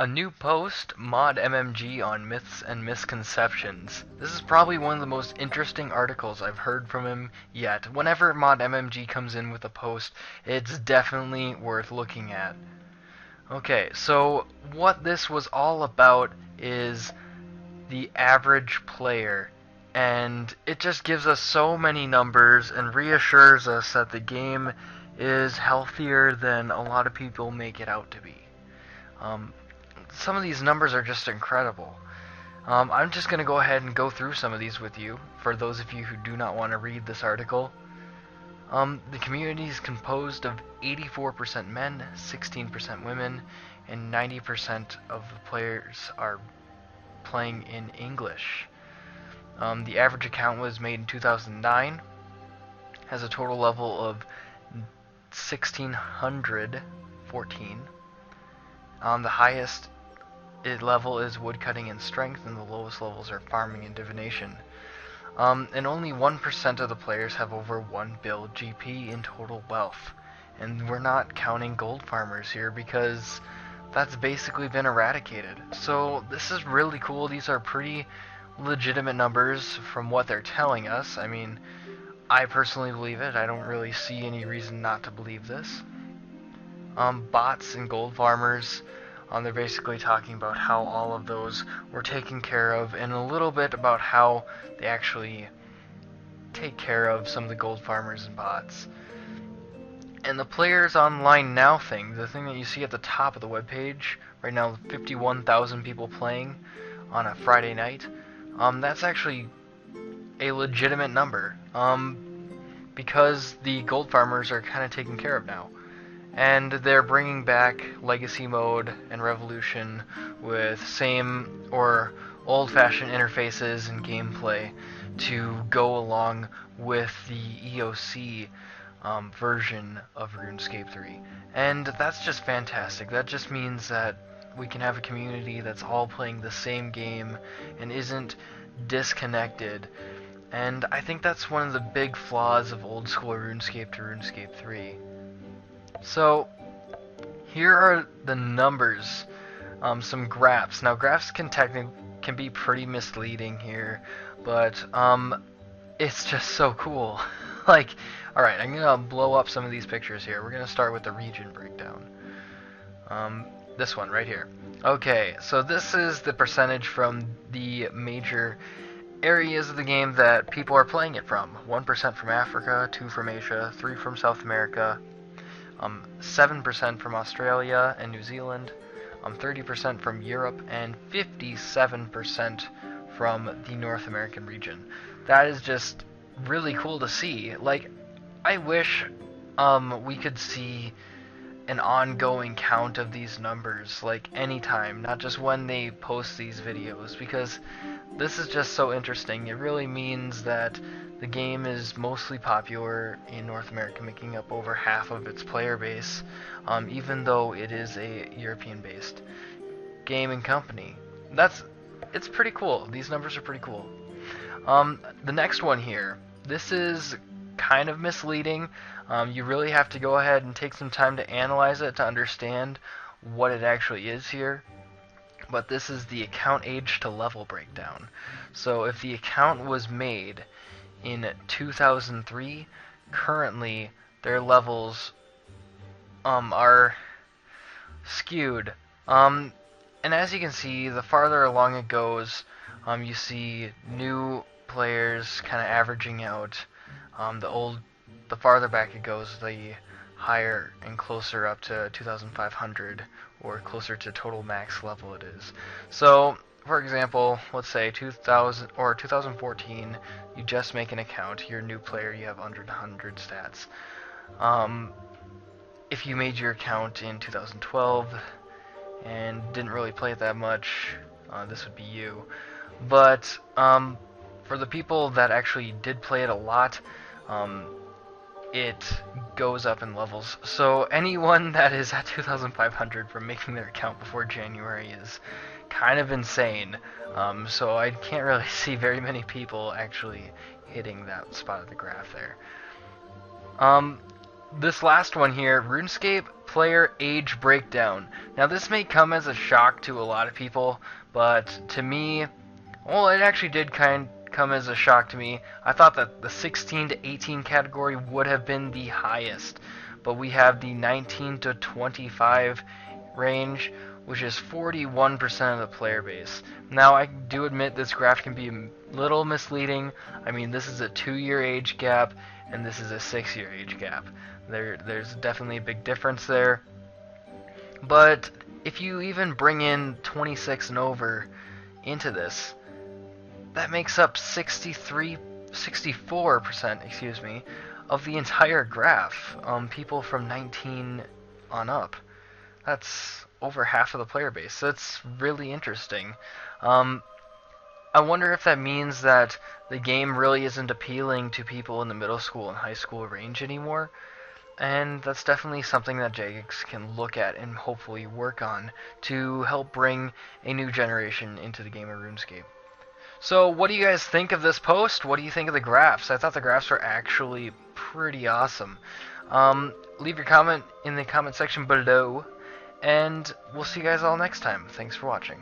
A new post, Mod MMG on Myths and Misconceptions. This is probably one of the most interesting articles I've heard from him yet. Whenever Mod MMG comes in with a post, it's definitely worth looking at. Okay, so what this was all about is the average player. And it just gives us so many numbers and reassures us that the game is healthier than a lot of people make it out to be. Some of these numbers are just incredible. I'm just going to go ahead and go through some of these with you, for those of you who do not want to read this article. The community is composed of 84% men, 16% women, and 90% of the players are playing in English. The average account was made in 2009, has a total level of 1614. The highest level is woodcutting and strength, and the lowest levels are farming and divination. And only 1% of the players have over 1 bill GP in total wealth. And we're not counting gold farmers here because that's basically been eradicated. So this is really cool. These are pretty legitimate numbers from what they're telling us. I mean, I personally believe it. I don't really see any reason not to believe this. Bots and gold farmers, they're basically talking about how all of those were taken care of, and a little bit about how they actually take care of some of the gold farmers and bots. And the players online now thing, the thing that you see at the top of the webpage, right now 51,000 people playing on a Friday night, that's actually a legitimate number, because the gold farmers are kind of taken care of now. And they're bringing back Legacy Mode and Revolution with same or old-fashioned interfaces and gameplay to go along with the EOC version of RuneScape 3. And that's just fantastic. That just means that we can have a community that's all playing the same game and isn't disconnected. And I think that's one of the big flaws of old school RuneScape to RuneScape 3. So, here are the numbers, some graphs. Now, graphs can be pretty misleading here, but it's just so cool. Like, alright, I'm gonna blow up some of these pictures here. We're gonna start with the region breakdown. This one right here. Okay, so this is the percentage from the major areas of the game that people are playing it from. 1% from Africa, 2% from Asia, 3% from South America, 7% from Australia and New Zealand, 30% from Europe, and 57% from the North American region. That is just really cool to see. Like, I wish we could see an ongoing count of these numbers, like anytime, not just when they post these videos, because this is just so interesting. It really means that the game is mostly popular in North America, making up over half of its player base, even though it is a European-based game and company. It's pretty cool. These numbers are pretty cool. The next one here, this is kind of misleading. You really have to go ahead and take some time to analyze it to understand what it actually is here. But this is the account age to level breakdown. So if the account was made in 2003, currently their levels are skewed. And as you can see, the farther along it goes, you see new players kind of averaging out. The farther back it goes, the higher and closer up to 2,500 or closer to total max level it is. So, for example, let's say 2000 or 2014, you just make an account, you're a new player, you have under 100 stats. If you made your account in 2012 and didn't really play it that much, this would be you. But for the people that actually did play it a lot, it goes up in levels. So anyone that is at 2,500 from making their account before January is kind of insane. So I can't really see very many people actually hitting that spot of the graph there. This last one here, RuneScape player age breakdown. Now this may come as a shock to a lot of people, but to me, well, it actually did come as a shock to me. I thought that the 16 to 18 category would have been the highest, but we have the 19 to 25 range, which is 41% of the player base. Now, I do admit this graph can be a little misleading. I mean, this is a 2-year age gap, and this is a 6-year age gap. There's definitely a big difference there. But if you even bring in 26 and over into this, that makes up 64%, excuse me, of the entire graph. People from 19 on up. That's over half of the player base. That's really interesting. I wonder if that means that the game really isn't appealing to people in the middle school and high school range anymore. And that's definitely something that Jagex can look at and hopefully work on to help bring a new generation into the game of RuneScape. So what do you guys think of this post? What do you think of the graphs? I thought the graphs were actually pretty awesome. Leave your comment in the comment section below, and we'll see you guys all next time. Thanks for watching.